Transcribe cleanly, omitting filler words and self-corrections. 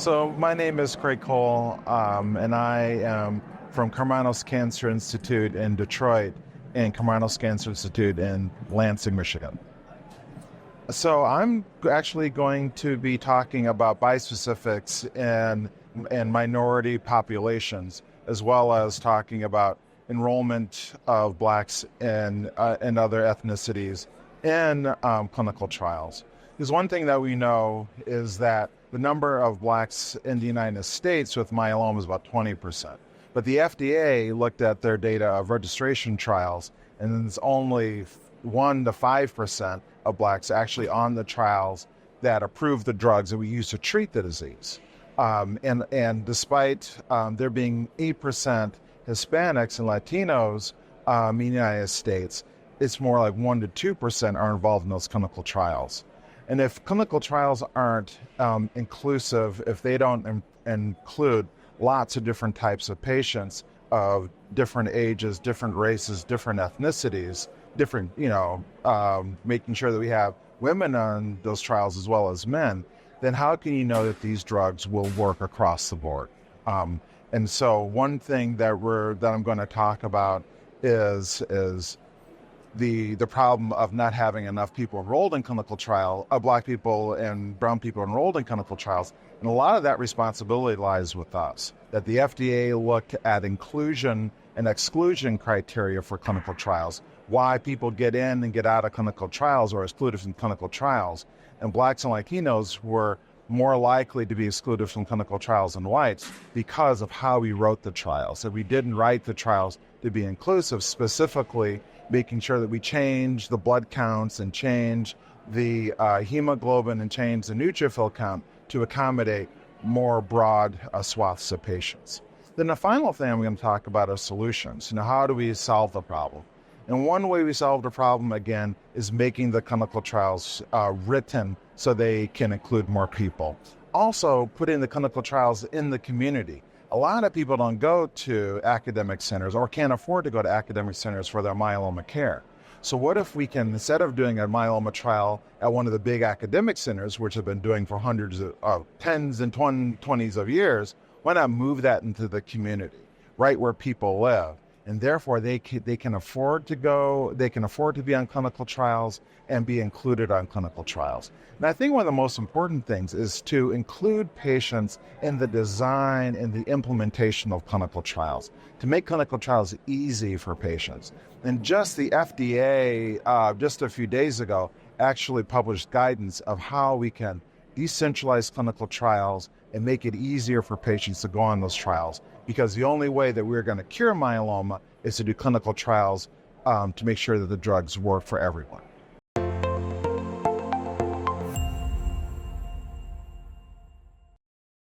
So my name is Craig Cole, and I am from Karmanos Cancer Institute in Detroit and Karmanos Cancer Institute in Lansing, Michigan. So I'm actually going to be talking about bispecifics and minority populations, as well as talking about enrollment of Blacks and other ethnicities in clinical trials. Because one thing that we know is that the number of Blacks in the United States with myeloma is about 20%. But the FDA looked at their data of registration trials, and it's only 1 to 5% of Blacks actually on the trials that approve the drugs that we use to treat the disease. And despite there being 8% Hispanics and Latinos in the United States, it's more like 1 to 2% are involved in those clinical trials. And if clinical trials aren't inclusive, if they don't include lots of different types of patients of different ages, different races, different ethnicities, making sure that we have women on those trials as well as men, then how can you know that these drugs will work across the board? And so one thing that I'm going to talk about is the problem of not having enough people enrolled in clinical trial, Black people and brown people enrolled in clinical trials. And a lot of that responsibility lies with us, that the FDA looked at inclusion and exclusion criteria for clinical trials, why people get in and get out of clinical trials or excluded from clinical trials. And Blacks and Latinos were more likely to be excluded from clinical trials than whites because of how we wrote the trials. So we didn't write the trials to be inclusive, specifically making sure that we change the blood counts and change the hemoglobin and change the neutrophil count to accommodate more broad swaths of patients. Then the final thing I'm going to talk about is solutions. How do we solve the problem? And one way we solve the problem, again, is making the clinical trials written so they can include more people. Also, putting the clinical trials in the community. A lot of people don't go to academic centers or can't afford to go to academic centers for their myeloma care. So what if we can, instead of doing a myeloma trial at one of the big academic centers, which have been doing for hundreds of tens and 20s of years, why not move that into the community, right where people live? And therefore, they can afford to go, they can afford to be on clinical trials and be included on clinical trials. And I think one of the most important things is to include patients in the design and the implementation of clinical trials, to make clinical trials easy for patients. And just the FDA, just a few days ago, actually published guidance of how we can decentralize clinical trials and make it easier for patients to go on those trials. Because the only way that we're going to cure myeloma is to do clinical trials to make sure that the drugs work for everyone.